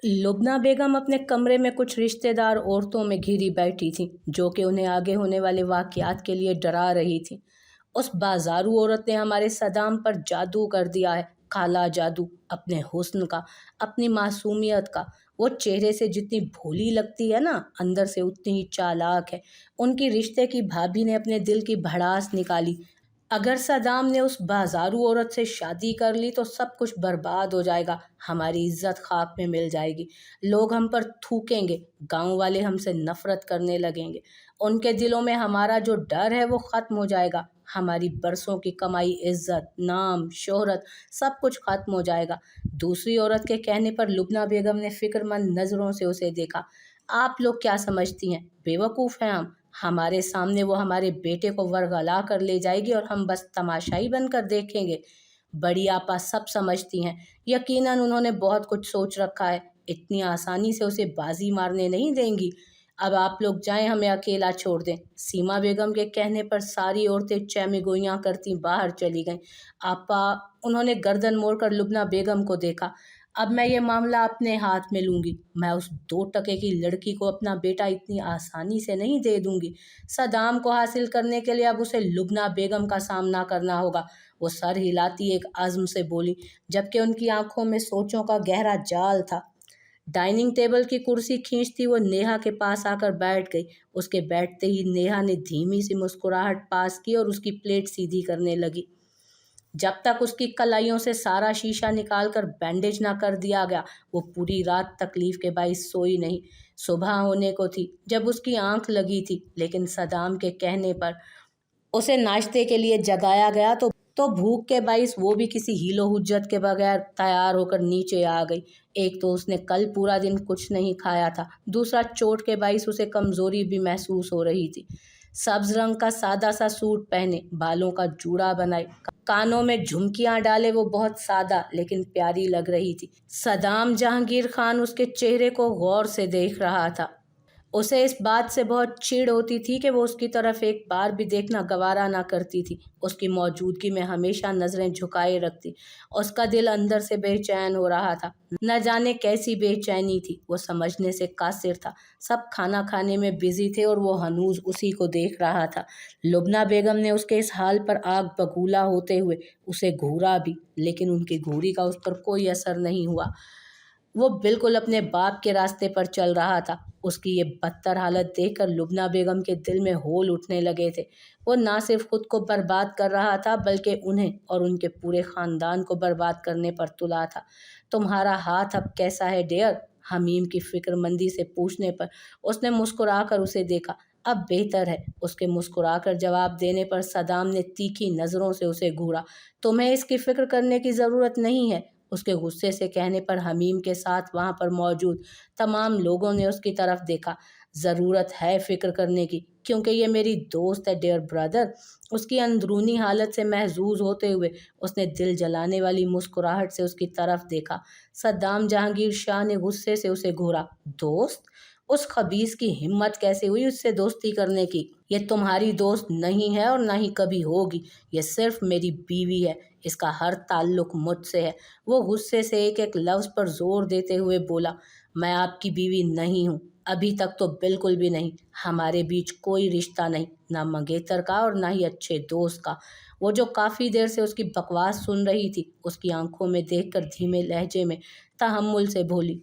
लुब्ना बेगम अपने कमरे में कुछ रिश्तेदार औरतों में घिरी बैठी थीं, जो कि उन्हें आगे होने वाले वाक़यात के लिए डरा रही थीं। उस बाज़ारू औरत ने हमारे सदाम पर जादू कर दिया है, काला जादू, अपने हुस्न का, अपनी मासूमियत का। वो चेहरे से जितनी भोली लगती है ना, अंदर से उतनी ही चालाक है। उनकी रिश्ते की भाभी ने अपने दिल की भड़ास निकाली। अगर सदाम ने उस बाजारू औरत से शादी कर ली तो सब कुछ बर्बाद हो जाएगा, हमारी इज्जत खाक में मिल जाएगी। लोग हम पर थूकेंगे, गांव वाले हमसे नफरत करने लगेंगे। उनके दिलों में हमारा जो डर है वो खत्म हो जाएगा। हमारी बरसों की कमाई, इज्जत, नाम, शोहरत, सब कुछ खत्म हो जाएगा। दूसरी औरत के कहने पर लुबना बेगम ने फिक्रमंद नजरों से उसे देखा। आप लोग क्या समझती हैं, बेवकूफ़ हैं हम? हमारे सामने वो हमारे बेटे को वरगला कर ले जाएगी और हम बस तमाशाई बनकर देखेंगे। बड़ी आपा सब समझती हैं। यकीनन उन्होंने बहुत कुछ सोच रखा है। इतनी आसानी से उसे बाजी मारने नहीं देंगी। अब आप लोग जाएं, हमें अकेला छोड़ दें। सीमा बेगम के कहने पर सारी औरतें चैमिगोइयाँ करती बाहर चली गईं। आपा, उन्होंने गर्दन मोड़कर लुबना बेगम को देखा। अब मैं ये मामला अपने हाथ में लूंगी। मैं उस 2 टके की लड़की को अपना बेटा इतनी आसानी से नहीं दे दूंगी। सदाम को हासिल करने के लिए अब उसे लुबना बेगम का सामना करना होगा। वो सर हिलाती एक अज़्म से बोली, जबकि उनकी आंखों में सोचों का गहरा जाल था। डाइनिंग टेबल की कुर्सी खींचती वो नेहा के पास आकर बैठ गई। उसके बैठते ही नेहा ने धीमी सी मुस्कुराहट पास की और उसकी प्लेट सीधी करने लगी। जब तक उसकी कलाइयों से सारा शीशा निकालकर बैंडेज ना कर दिया गया, वो पूरी रात तकलीफ के बाइस सोई नहीं। सुबह होने को थी जब उसकी आंख लगी थी, लेकिन सदाम के कहने पर उसे नाश्ते के लिए जगाया गया तो भूख के बाइस वो भी किसी हीलो हुज्जत के बगैर तैयार होकर नीचे आ गई। एक तो उसने कल पूरा दिन कुछ नहीं खाया था, दूसरा चोट के बाइस उसे कमजोरी भी महसूस हो रही थी। सब्ज रंग का सादा सा सूट पहने, बालों का जूड़ा बनाए, कानों में झुमकियां डाले, वो बहुत सादा लेकिन प्यारी लग रही थी। सदाम जहांगीर खान उसके चेहरे को गौर से देख रहा था। उसे इस बात से बहुत चिढ़ होती थी कि वो उसकी तरफ एक बार भी देखना गवारा ना करती थी। उसकी मौजूदगी में हमेशा नज़रें झुकाए रखती। उसका दिल अंदर से बेचैन हो रहा था। न जाने कैसी बेचैनी थी, वो समझने से कासिर था। सब खाना खाने में बिजी थे और वो हनूज उसी को देख रहा था। लुबना बेगम ने उसके इस हाल पर आग बबूला होते हुए उसे घूरा भी, लेकिन उनकी घूरी का उस पर कोई असर नहीं हुआ। वो बिल्कुल अपने बाप के रास्ते पर चल रहा था। उसकी ये बदतर हालत देखकर लुबना बेगम के दिल में होल उठने लगे थे। वो ना सिर्फ खुद को बर्बाद कर रहा था, बल्कि उन्हें और उनके पूरे खानदान को बर्बाद करने पर तुला था। तुम्हारा हाथ अब कैसा है डियर? हमीम की फिक्रमंदी से पूछने पर उसने मुस्कुराकर उसे देखा। अब बेहतर है, उसके मुस्कुराकर जवाब देने पर सदाम ने तीखी नज़रों से उसे घूरा। तुम्हें इसकी फिक्र करने की ज़रूरत नहीं है। उसके गुस्से से कहने पर हमीम के साथ वहां पर मौजूद तमाम लोगों ने उसकी तरफ देखा। ज़रूरत है फिक्र करने की, क्योंकि ये मेरी दोस्त है डियर ब्रदर। उसकी अंदरूनी हालत से महजूज होते हुए उसने दिल जलाने वाली मुस्कुराहट से उसकी तरफ देखा। सद्दाम जहांगीर शाह ने गुस्से से उसे घूरा। दोस्त? उस खबीस की हिम्मत कैसे हुई उससे दोस्ती करने की? ये तुम्हारी दोस्त नहीं है और ना ही कभी होगी। ये सिर्फ मेरी बीवी है। इसका हर ताल्लुक मुझसे है। वो गुस्से से एक एक लफ्ज़ पर जोर देते हुए बोला, मैं आपकी बीवी नहीं हूँ, अभी तक तो बिल्कुल भी नहीं। हमारे बीच कोई रिश्ता नहीं, ना मंगेतर का और ना ही अच्छे दोस्त का। वो जो काफ़ी देर से उसकी बकवास सुन रही थी, उसकी आंखों में देखकर धीमे लहजे में तहम्मुल से बोली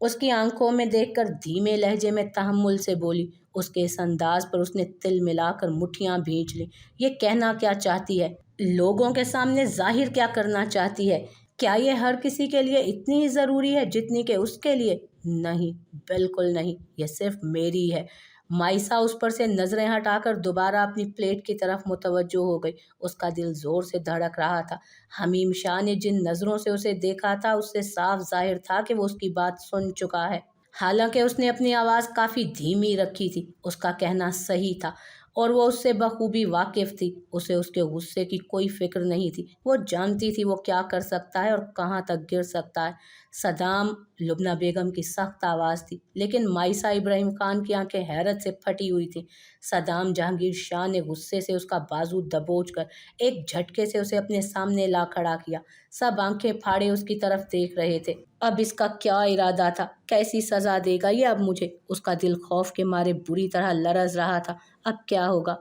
उसकी आंखों में देखकर धीमे लहजे में तहम्मुल से बोली। उसके इस अंदाज पर उसने तिल मिलाकर मुट्ठियां भींच ली। ये कहना क्या चाहती है? लोगों के सामने जाहिर क्या करना चाहती है? क्या ये हर किसी के लिए इतनी ही ज़रूरी है जितनी कि उसके लिए? नहीं, बिल्कुल नहीं। ये सिर्फ मेरी है। माइसा उस पर से नज़रें हटाकर दोबारा अपनी प्लेट की तरफ मुतवज्जो हो गई। उसका दिल ज़ोर से धड़क रहा था। हमीम शाह ने जिन नज़रों से उसे देखा था, उससे साफ जाहिर था कि वो उसकी बात सुन चुका है। हालांकि उसने अपनी आवाज़ काफ़ी धीमी रखी थी। उसका कहना सही था और वो उससे बखूबी वाकिफ़ थी। उसे उसके गुस्से की कोई फिक्र नहीं थी। वो जानती थी वो क्या कर सकता है और कहाँ तक गिर सकता है। सदाम। लुबना बेगम की सख्त आवाज़ थी, लेकिन माइसा इब्राहिम खान की आंखें हैरत से फटी हुई थीं। सदाम जहांगीर शाह ने गुस्से से उसका बाजू दबोच कर एक झटके से उसे अपने सामने ला खड़ा किया। सब आंखें फाड़े उसकी तरफ देख रहे थे। अब इसका क्या इरादा था? कैसी सजा देगा ये अब मुझे? उसका दिल खौफ के मारे बुरी तरह लरज रहा था। अब क्या होगा?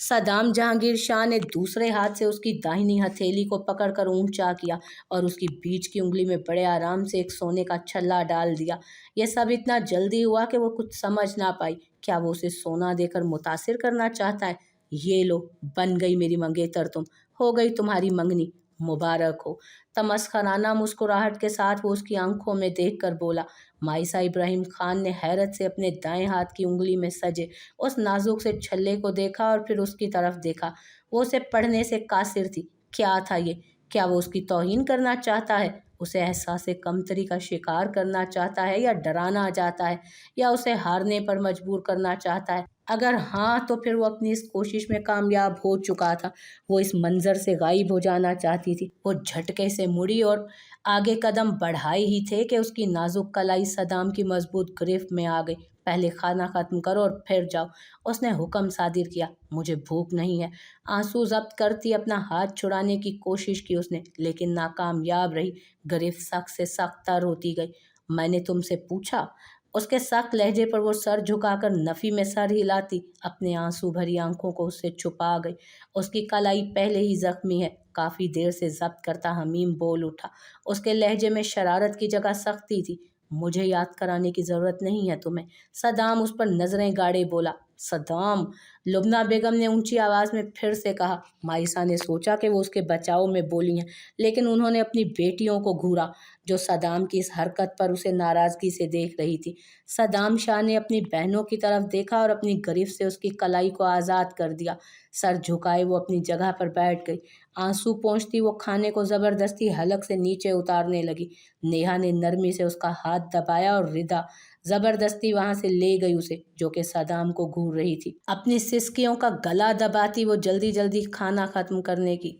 सदाम जहांगीर शाह ने दूसरे हाथ से उसकी दाहिनी हथेली को पकड़कर ऊंचा किया और उसकी बीच की उंगली में बड़े आराम से एक सोने का छल्ला डाल दिया। यह सब इतना जल्दी हुआ कि वो कुछ समझ ना पाई। क्या वो उसे सोना देकर मुतासिर करना चाहता है? ये लो, बन गई मेरी मंगेतर तुम। हो गई तुम्हारी मंगनी, मुबारक हो। तमस्खराना मुस्कुराहट के साथ वो उसकी आंखों में देखकर बोला। माइसा इब्राहिम खान ने हैरत से अपने दाएं हाथ की उंगली में सजे उस नाजुक से छल्ले को देखा और फिर उसकी तरफ देखा। वो उसे पढ़ने से कासिर थी। क्या था ये? क्या वो उसकी तौहीन करना चाहता है? उसे एहसास कमतरी का शिकार करना चाहता है, या डराना चाहता है, या उसे हारने पर मजबूर करना चाहता है? अगर हाँ, तो फिर वो अपनी इस कोशिश में कामयाब हो चुका था। वो इस मंजर से गायब हो जाना चाहती थी। वो झटके से मुड़ी और आगे कदम बढ़ाए ही थे कि उसकी नाजुक कलाई सदाम की मजबूत गिरफ्त में आ गई। पहले खाना खत्म करो और फिर जाओ, उसने हुक्म सादिर किया। मुझे भूख नहीं है। आंसू जब्त करती अपना हाथ छुड़ाने की कोशिश की उसने, लेकिन नाकामयाब रही। गिरफ्त सख्त से सख्त तर होती गई। मैंने तुमसे पूछा? उसके सख्त लहजे पर वो सर झुकाकर नफी में सर हिलाती अपने आंसू भरी आंखों को उससे छुपा गई। उसकी कलाई पहले ही जख्मी है। काफी देर से जब्त करता हमीम बोल उठा। उसके लहजे में शरारत की जगह सख्ती थी। मुझे याद कराने की जरूरत नहीं है तुम्हें। सदाम उस पर नजरें गाड़े बोला। सदाम, लुबना बेगम ने ऊंची आवाज में फिर से कहा। माइसा ने सोचा कि वो उसके बचाव में बोली हैं, लेकिन उन्होंने अपनी बेटियों को घूरा, जो सदाम की इस हरकत पर उसे नाराजगी से देख रही थी। सदाम शाह ने अपनी बहनों की तरफ देखा और अपनी गिरफ्त से उसकी कलाई को आज़ाद कर दिया। सर झुकाए वो अपनी जगह पर बैठ गई। आंसू पोंछती वो खाने को जबरदस्ती हलक से नीचे उतारने लगी। नेहा ने नरमी से उसका हाथ दबाया और रिदा जबरदस्ती वहां से ले गई उसे, जो कि सदाम को घूर रही थी। अपनी सिसकियों का गला दबाती वो जल्दी जल्दी खाना खत्म करने की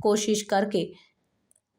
कोशिश करके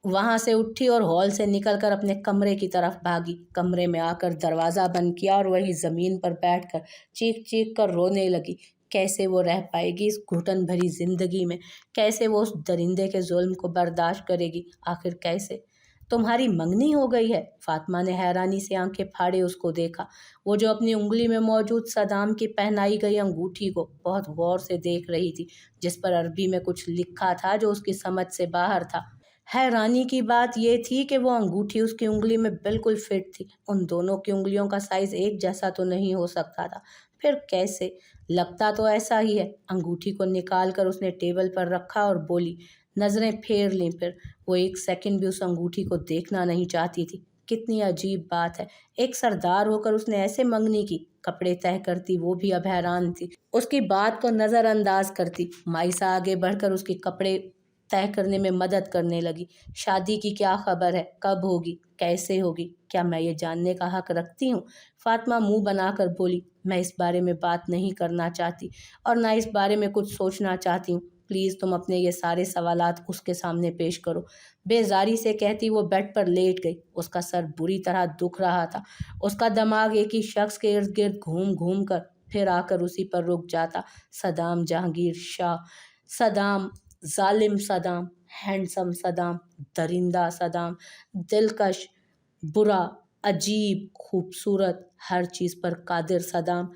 वहां से उठी और हॉल से निकलकर अपने कमरे की तरफ भागी। कमरे में आकर दरवाज़ा बंद किया और वही ज़मीन पर बैठकर चीख चीख कर रोने लगी। कैसे वो रह पाएगी इस घुटन भरी जिंदगी में? कैसे वो उस दरिंदे के जुल्म को बर्दाश्त करेगी? आखिर कैसे? तुम्हारी मंगनी हो गई है? फातिमा ने हैरानी से आंखें फाड़े उसको देखा। वो जो अपनी उंगली में मौजूद सदाम की पहनाई गई अंगूठी को बहुत गौर से देख रही थी, जिस पर अरबी में कुछ लिखा था जो उसकी समझ से बाहर था। हैरानी की बात यह थी कि वो अंगूठी उसकी उंगली में बिल्कुल फिट थी। उन दोनों की उंगलियों का साइज एक जैसा तो नहीं हो सकता था। फिर कैसे? लगता तो ऐसा ही है। अंगूठी को निकाल कर उसने टेबल पर रखा और बोली। नजरें फेर लीं फिर। वो एक सेकंड भी उस अंगूठी को देखना नहीं चाहती थी। कितनी अजीब बात है, एक सरदार होकर उसने ऐसे मंगनी की। कपड़े तय करती वो भी अब हैरान थी। उसकी बात को नजरअंदाज करती। माइसा आगे बढ़कर उसके कपड़े तय करने में मदद करने लगी। शादी की क्या खबर है? कब होगी? कैसे होगी? क्या मैं ये जानने का हक रखती हूँ? फातिमा मुंह बनाकर बोली। मैं इस बारे में बात नहीं करना चाहती और ना इस बारे में कुछ सोचना चाहती हूँ। प्लीज़ तुम अपने ये सारे सवालात उसके सामने पेश करो। बेजारी से कहती वो बेड पर लेट गई। उसका सर बुरी तरह दुख रहा था। उसका दिमाग एक ही शख्स के इर्द गिर्द घूम घूम कर फिर आकर उसी पर रुक जाता। सदाम जहांगीर शाह। सदाम, जालिम सदाम, हैंडसम सदाम, दरिंदा सदाम, दिलकश, बुरा, अजीब, खूबसूरत, हर चीज़ पर कादिर सदाम,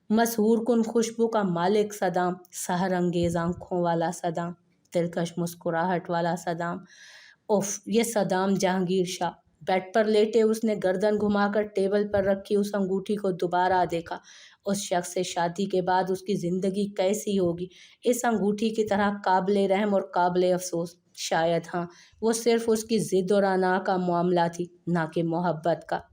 मशहूर कुन खुशबू का मालिक सदाम, सहर अंगेज आंखों वाला सदाम, दिलकश मुस्कुराहट वाला सदाम। उफ, ये सदाम जहांगीर शाह। बेड पर लेटे उसने गर्दन घुमाकर टेबल पर रखी उस अंगूठी को दोबारा देखा। उस शख्स से शादी के बाद उसकी ज़िंदगी कैसी होगी? इस अंगूठी की तरह काबिले रहम और काबिले अफसोस? शायद हाँ, वो सिर्फ उसकी ज़िद और अना का मामला थी, ना कि मोहब्बत का।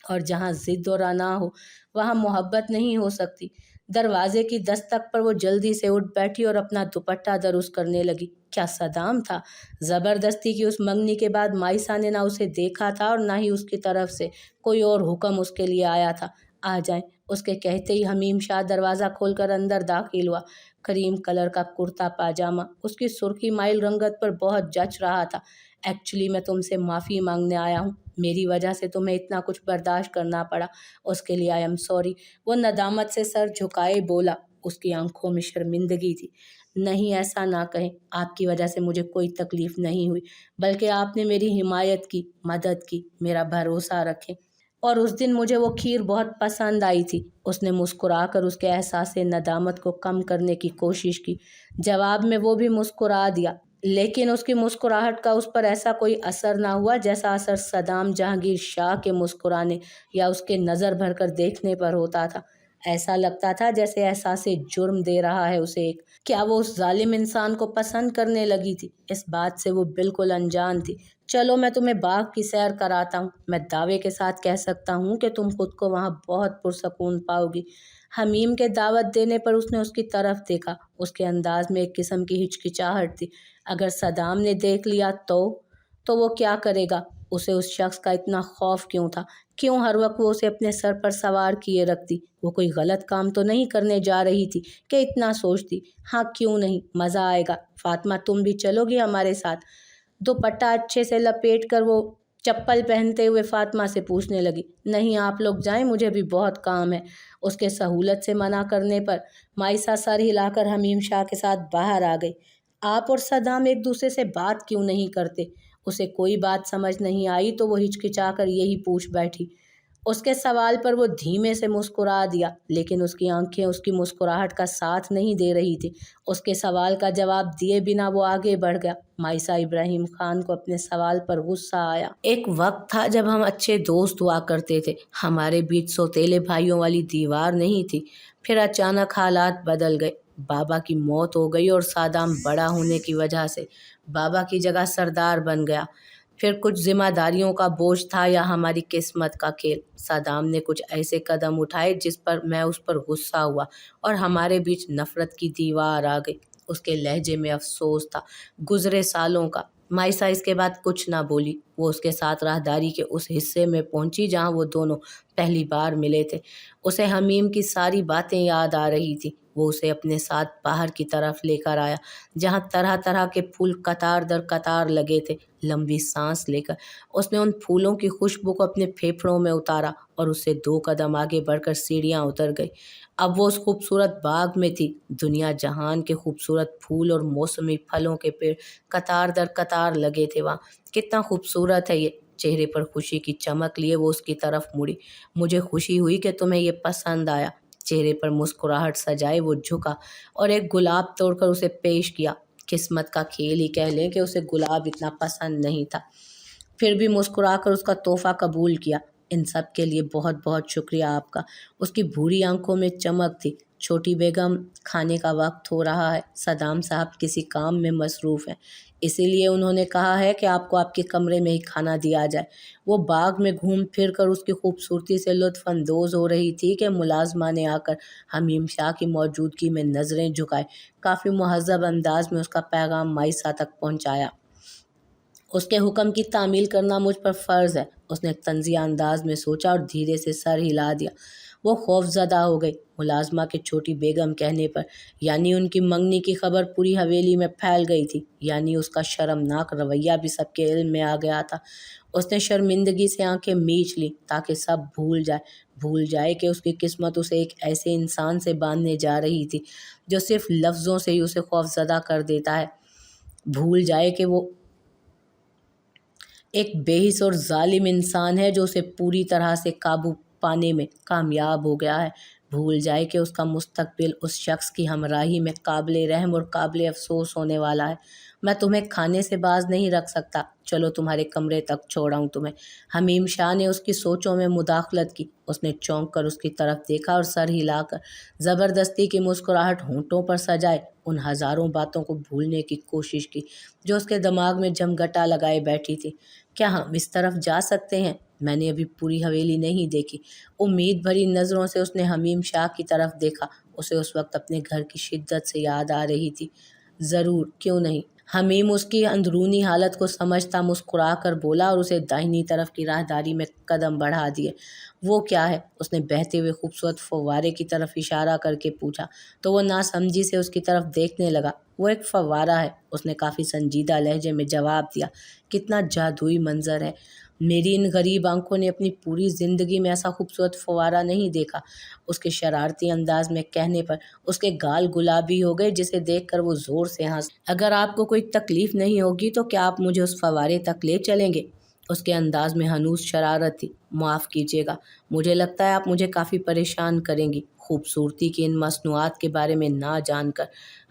और जहाँ ज़िद और अना हो, वहाँ मोहब्बत नहीं हो सकती। दरवाजे की दस्तक पर वो जल्दी से उठ बैठी और अपना दुपट्टा दरुस्त करने लगी। क्या सदाम था? ज़बरदस्ती की उस मंगनी के बाद माइसा ने ना उसे देखा था और ना ही उसकी तरफ से कोई और हुक्म उसके लिए आया था। आ जाएं, उसके कहते ही हमीम शाह दरवाज़ा खोलकर अंदर दाखिल हुआ। क्रीम कलर का कुर्ता पाजामा उसकी सुर्खी माइल रंगत पर बहुत जच रहा था। एक्चुअली मैं तुमसे माफ़ी मांगने आया हूँ। मेरी वजह से तुम्हें इतना कुछ बर्दाश्त करना पड़ा, उसके लिए आई एम सॉरी। वो नदामत से सर झुकाए बोला। उसकी आंखों में शर्मिंदगी थी। नहीं, ऐसा ना कहें, आपकी वजह से मुझे कोई तकलीफ नहीं हुई, बल्कि आपने मेरी हिमायत की, मदद की, मेरा भरोसा रखें। और उस दिन मुझे वो खीर बहुत पसंद आई थी। उसने मुस्कुराकर उसके एहसास नदामत को कम करने की कोशिश की। जवाब में वो भी मुस्कुरा दिया, लेकिन उसकी मुस्कुराहट का उस पर ऐसा कोई असर ना हुआ जैसा असर सदाम जहांगीर शाह के मुस्कुराने या उसके नज़र भरकर देखने पर होता था। ऐसा लगता था जैसे एहसास जुर्म दे रहा है उसे एक। क्या वो उस जालिम इंसान को पसंद करने लगी थी? इस बात से वो बिल्कुल अनजान थी। चलो मैं तुम्हें बाग की सैर कराता हूँ। मैं दावे के साथ कह सकता हूँ कि तुम खुद को वहाँ बहुत पुरसकून पाओगी। हमीम के दावत देने पर उसने उसकी तरफ देखा। उसके अंदाज में एक किस्म की हिचकिचाहट थी। अगर सदाम ने देख लिया तो वो क्या करेगा? उसे उस शख्स का इतना खौफ क्यों था? क्यों हर वक्त वो उसे अपने सर पर सवार किए रखती? वो कोई गलत काम तो नहीं करने जा रही थी कि इतना सोचती? हाँ, क्यों नहीं, मज़ा आएगा। फातिमा, तुम भी चलोगी हमारे साथ? दुपट्टा अच्छे से लपेट कर वो चप्पल पहनते हुए फातिमा से पूछने लगी। नहीं, आप लोग जाएं, मुझे भी बहुत काम है। उसके सहूलत से मना करने पर माइसा सर हिलाकर हमीम शाह के साथ बाहर आ गई। आप और सदाम एक दूसरे से बात क्यों नहीं करते? उसे कोई बात समझ नहीं आई तो वो हिचकिचाकर यही पूछ बैठी। उसके सवाल पर वो धीमे से मुस्कुरा दिया, लेकिन उसकी आंखें उसकी मुस्कुराहट का साथ नहीं दे रही थी। उसके सवाल का जवाब दिए बिना वो आगे बढ़ गया। माइसा इब्राहिम खान को अपने सवाल पर गुस्सा आया। एक वक्त था जब हम अच्छे दोस्त हुआ करते थे, हमारे बीच सौतेले भाइयों वाली दीवार नहीं थी। फिर अचानक हालात बदल गए। बाबा की मौत हो गई और सादाम बड़ा होने की वजह से बाबा की जगह सरदार बन गया। फिर कुछ जिम्मेदारियों का बोझ था या हमारी किस्मत का खेल। सदाम ने कुछ ऐसे कदम उठाए जिस पर मैं उस पर गुस्सा हुआ और हमारे बीच नफरत की दीवार आ गई। उसके लहजे में अफसोस था, गुजरे सालों का। माइसा इसके बाद कुछ ना बोली। वो उसके साथ राहदारी के उस हिस्से में पहुंची जहां वो दोनों पहली बार मिले थे। उसे हमीम की सारी बातें याद आ रही थी। वो उसे अपने साथ बाहर की तरफ लेकर आया, जहां तरह तरह के फूल कतार दर कतार लगे थे। लंबी सांस लेकर उसने उन फूलों की खुशबू को अपने फेफड़ों में उतारा और उससे 2 कदम आगे बढ़कर सीढ़ियां उतर गई। अब वो उस खूबसूरत बाग में थी। दुनिया जहान के खूबसूरत फूल और मौसमी फलों के पेड़ कतार दर कतार लगे थे वहाँ। कितना खूबसूरत है ये। चेहरे पर खुशी की चमक लिए वो उसकी तरफ मुड़ी। मुझे खुशी हुई कि तुम्हें ये पसंद आया। चेहरे पर मुस्कुराहट सजाए वो झुका और एक गुलाब तोड़कर उसे पेश किया। किस्मत का खेल ही कह लें कि उसे गुलाब इतना पसंद नहीं था, फिर भी मुस्कुराकर उसका तोहफा कबूल किया। इन सब के लिए बहुत बहुत शुक्रिया आपका। उसकी भूरी आंखों में चमक थी। छोटी बेगम, खाने का वक्त हो रहा है। सदाम साहब किसी काम में मसरूफ़ हैं, इसीलिए उन्होंने कहा है कि आपको आपके कमरे में ही खाना दिया जाए। वो बाग में घूम फिर कर उसकी खूबसूरती से लुत्फ़ अंदोज़ हो रही थी कि मुलाजमा ने आकर हमीम शाह की मौजूदगी में नज़रें झुकाए काफ़ी मुहज़्ज़ब अंदाज में उसका पैगाम माइसा तक पहुँचाया। उसके हुक्म की तामील करना मुझ पर फ़र्ज़ है। उसने तंज़िया अंदाज में सोचा और धीरे से सर हिला दिया। वो खौफज़दा हो गई मुलाजमा के छोटी बेगम कहने पर। यानी उनकी मंगनी की खबर पूरी हवेली में फैल गई थी। यानी उसका शर्मनाक रवैया भी सबके इल्म में आ गया था। उसने शर्मिंदगी से आंखें मींच ली ताकि सब भूल जाए कि उसकी किस्मत उसे एक ऐसे इंसान से बांधने जा रही थी जो सिर्फ लफ्ज़ों से ही उसे खौफज़दा कर देता है। भूल जाए कि वो एक बेहिस और जालिम इंसान है जो उसे पूरी तरह से काबू पाने में कामयाब हो गया है। भूल जाए कि उसका मुस्तकबिल उस शख्स की हमराही में काबिल रहम और काबिल अफसोस होने वाला है। मैं तुम्हें खाने से बाज नहीं रख सकता। चलो तुम्हारे कमरे तक छोड़ाऊँ तुम्हें। हमीम शाह ने उसकी सोचों में मुदाखलत की। उसने चौंक कर उसकी तरफ देखा और सर हिलाकर ज़बरदस्ती की मुस्कुराहट होंठों पर सजाए उन हज़ारों बातों को भूलने की कोशिश की जो उसके दिमाग में जमघटा लगाए बैठी थी। क्या हम इस तरफ जा सकते हैं? मैंने अभी पूरी हवेली नहीं देखी। उम्मीद भरी नज़रों से उसने हमीम शाह की तरफ देखा। उसे उस वक्त अपने घर की शिद्दत से याद आ रही थी। ज़रूर, क्यों नहीं। हमीम उसकी अंदरूनी हालत को समझता मुस्कुरा कर बोला और उसे दाहिनी तरफ की राहदारी में कदम बढ़ा दिए। वो क्या है? उसने बहते हुए खूबसूरत फव्वारे की तरफ इशारा करके पूछा तो वो नासमझी से उसकी तरफ देखने लगा। वो एक फव्वारा है, उसने काफ़ी संजीदा लहजे में जवाब दिया। कितना जादुई मंजर है। میری ان غریب آنکھوں نے اپنی پوری زندگی میں ایسا خوبصورت فوارہ نہیں دیکھا۔ اس کے شرارتی انداز میں کہنے پر اس کے گال گلابی ہو گئے، جسے دیکھ کر وہ زور سے ہنس۔ اگر آپ کو کوئی تکلیف نہیں ہوگی تو کیا آپ مجھے اس فوارے تک لے چلیں گے؟ اس کے انداز میں ہنوز شرارت تھی۔ معاف کیجیے گا، مجھے لگتا ہے آپ مجھے کافی پریشان کریں گی خوبصورتی کی ان مصنوعات کے بارے میں نہ جان کر۔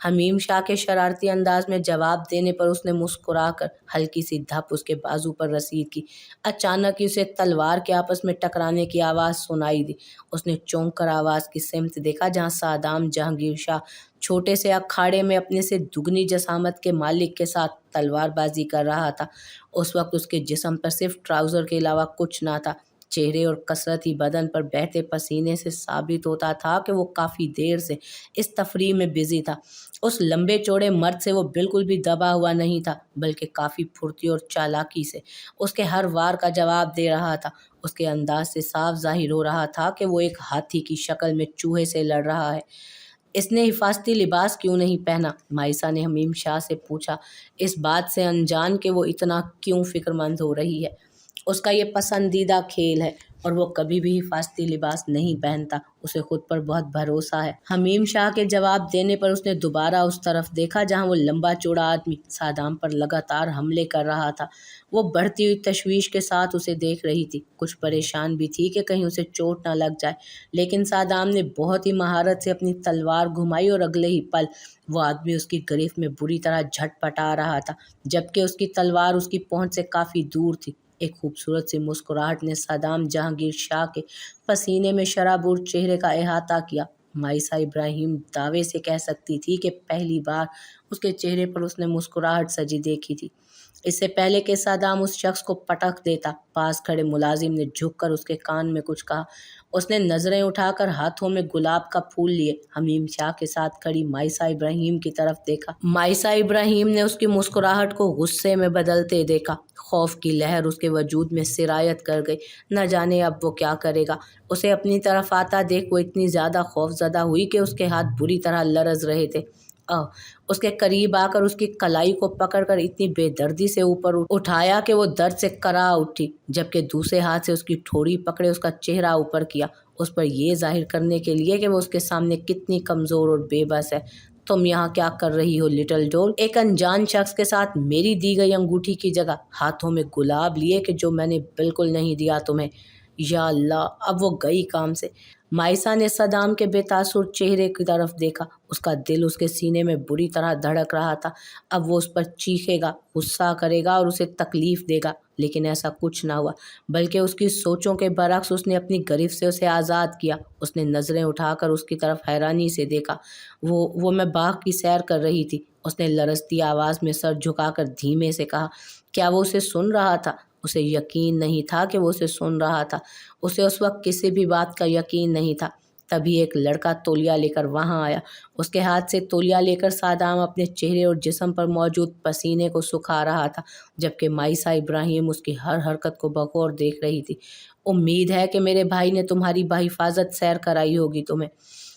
حمیم شاہ کے شرارتی انداز میں جواب دینے پر اس نے مسکرا کر ہلکی سی دھپ اس کے بازو پر رسید کی۔ اچانک ہی اسے تلوار کے آپس میں ٹکرانے کی آواز سنائی دی۔ اس نے چونک کر آواز کی سمت دیکھا جہاں سادام جہانگیر شاہ چھوٹے سے اکھاڑے میں اپنے سے دگنی جسامت کے مالک کے ساتھ تلوار بازی کر رہا تھا۔ اس وقت اس کے جسم پر صرف ٹراؤزر کے علاوہ کچھ نہ تھا۔ چہرے اور کثرتی بدن پر بہتے پسینے سے ثابت ہوتا تھا کہ وہ کافی دیر سے اس تفریح میں بزی تھا۔ اس لمبے چوڑے مرد سے وہ بالکل بھی دبا ہوا نہیں تھا، بلکہ کافی پھرتی اور چالاکی سے اس کے ہر وار کا جواب دے رہا تھا۔ اس کے انداز سے صاف ظاہر ہو رہا تھا کہ وہ ایک ہاتھی کی شکل میں چوہے سے لڑ رہا ہے۔ اس نے حفاظتی لباس کیوں نہیں پہنا؟ مائسہ نے حمیم شاہ سے پوچھا، اس بات سے انجان کہ وہ اتنا کیوں فکر مند ہو رہی ہے۔ اس کا یہ پسندیدہ کھیل ہے اور وہ کبھی بھی حفاظتی لباس نہیں پہنتا۔ اسے خود پر بہت بھروسہ ہے۔ حمیم شاہ کے جواب دینے پر اس نے دوبارہ اس طرف دیکھا جہاں وہ لمبا چوڑا آدمی سادام پر لگاتار حملے کر رہا تھا۔ وہ بڑھتی ہوئی تشویش کے ساتھ اسے دیکھ رہی تھی، کچھ پریشان بھی تھی کہ کہیں اسے چوٹ نہ لگ جائے، لیکن سادام نے بہت ہی مہارت سے اپنی تلوار گھمائی اور اگلے ہی پل وہ آدمی اس کی گرفت میں بری طرح جھٹ پٹا رہا تھا، جبکہ اس کی تلوار اس کی پہنچ سے کافی دور تھی۔ ایک خوبصورت سی مسکراہٹ نے سادام جہانگیر شاہ کے پسینے میں شرابور چہرے کا احاطہ کیا۔ مائسہ ابراہیم دعوے سے کہہ سکتی تھی کہ پہلی بار اس کے چہرے پر اس نے مسکراہٹ سجی دیکھی تھی۔ اس سے پہلے کہ سادام اس شخص کو پٹخ دیتا، پاس کھڑے ملازم نے جھک کر اس کے کان میں کچھ کہا۔ اس نے نظریں اٹھا کر ہاتھوں میں گلاب کا پھول لیے حمیم شاہ کے ساتھ کھڑی مائسہ ابراہیم کی طرف دیکھا۔ مائسہ ابراہیم نے اس کی مسکراہٹ کو غصے میں بدلتے دیکھا۔ خوف کی لہر اس کے وجود میں سرایت کر گئی۔ نہ جانے اب وہ کیا کرے گا۔ اسے اپنی طرف آتا دیکھ وہ اتنی زیادہ خوف زدہ ہوئی کہ اس کے ہاتھ بری طرح لرز رہے تھے۔ اس کے قریب آ کر اس کی کلائی کو پکڑ کر اتنی بے دردی سے اوپر اٹھایا کہ وہ درد سے کرا اٹھی، جبکہ دوسرے ہاتھ سے اس کی ٹھوڑی پکڑے اس کا چہرہ اوپر کیا، اس پر یہ ظاہر کرنے کے لیے کہ وہ اس کے سامنے کتنی کمزور اور بے بس ہے۔ تم یہاں کیا کر رہی ہو لٹل ڈول؟ ایک انجان شخص کے ساتھ میری دی گئی انگوٹھی کی جگہ ہاتھوں میں گلاب لیے کہ جو میں نے بالکل نہیں دیا تمہیں۔ یا اللہ، اب وہ گئی کام سے۔ مائسہ نے صدام کے بے تاثر چہرے کی طرف دیکھا۔ اس کا دل اس کے سینے میں بری طرح دھڑک رہا تھا۔ اب وہ اس پر چیخے گا، غصہ کرے گا اور اسے تکلیف دے گا، لیکن ایسا کچھ نہ ہوا، بلکہ اس کی سوچوں کے برعکس اس نے اپنی گرفت سے اسے آزاد کیا۔ اس نے نظریں اٹھا کر اس کی طرف حیرانی سے دیکھا۔ وہ میں باغ کی سیر کر رہی تھی، اس نے لرزتی آواز میں سر جھکا کر دھیمے سے کہا۔ کیا وہ اسے سن رہا تھا؟ اسے یقین نہیں تھا کہ وہ اسے سن رہا تھا۔ اسے اس وقت کسی بھی بات کا یقین نہیں تھا۔ تبھی ایک لڑکا تولیہ لے کر وہاں آیا۔ اس کے ہاتھ سے تولیہ لے کر سادام اپنے چہرے اور جسم پر موجود پسینے کو سکھا رہا تھا، جبکہ مائسہ ابراہیم اس کی ہر حرکت کو بغور دیکھ رہی تھی۔ امید ہے کہ میرے بھائی نے تمہاری بحفاظت سیر کرائی ہوگی تمہیں،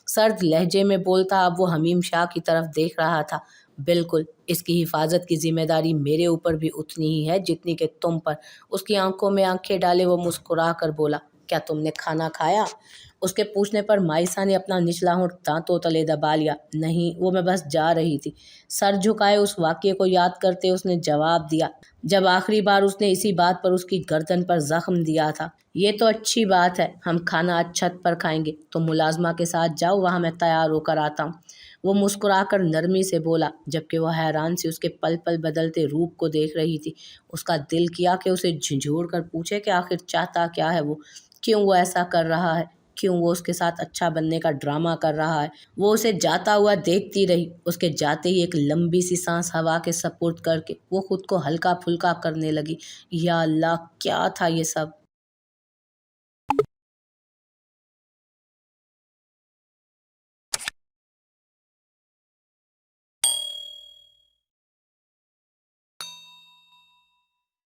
سرد لہجے میں بولتا اب وہ حمیم شاہ کی طرف دیکھ رہا تھا۔ بالکل، اس کی حفاظت کی ذمہ داری میرے اوپر بھی اتنی ہی ہے جتنی کہ تم پر۔ اس کی آنکھوں میں آنکھیں ڈالے وہ مسکرا کر بولا، کیا تم نے کھانا کھایا؟ اس کے پوچھنے پر مائسہ نے اپنا نچلا ہونٹ دانتوں تلے دبا لیا۔ نہیں، وہ میں بس جا رہی تھی۔ سر جھکائے اس واقعے کو یاد کرتے اس نے جواب دیا جب آخری بار اس نے اسی بات پر اس کی گردن پر زخم دیا تھا۔ یہ تو اچھی بات ہے، ہم کھانا آج چھت پر کھائیں گے، تم ملازمہ کے ساتھ جاؤ، وہاں میں تیار ہو کر آتا ہوں۔ وہ مسکرا کر نرمی سے بولا، جبکہ وہ حیران سی اس کے پل پل بدلتے روپ کو دیکھ رہی تھی۔ اس کا دل کیا کہ اسے جھنجھوڑ کر پوچھے کہ آخر چاہتا کیا ہے وہ، کیوں وہ ایسا کر رہا ہے، کیوں وہ اس کے ساتھ اچھا بننے کا ڈرامہ کر رہا ہے۔ وہ اسے جاتا ہوا دیکھتی رہی۔ اس کے جاتے ہی ایک لمبی سی سانس ہوا کے سپرد کر کے وہ خود کو ہلکا پھلکا کرنے لگی۔ یا اللہ، کیا تھا یہ سب؟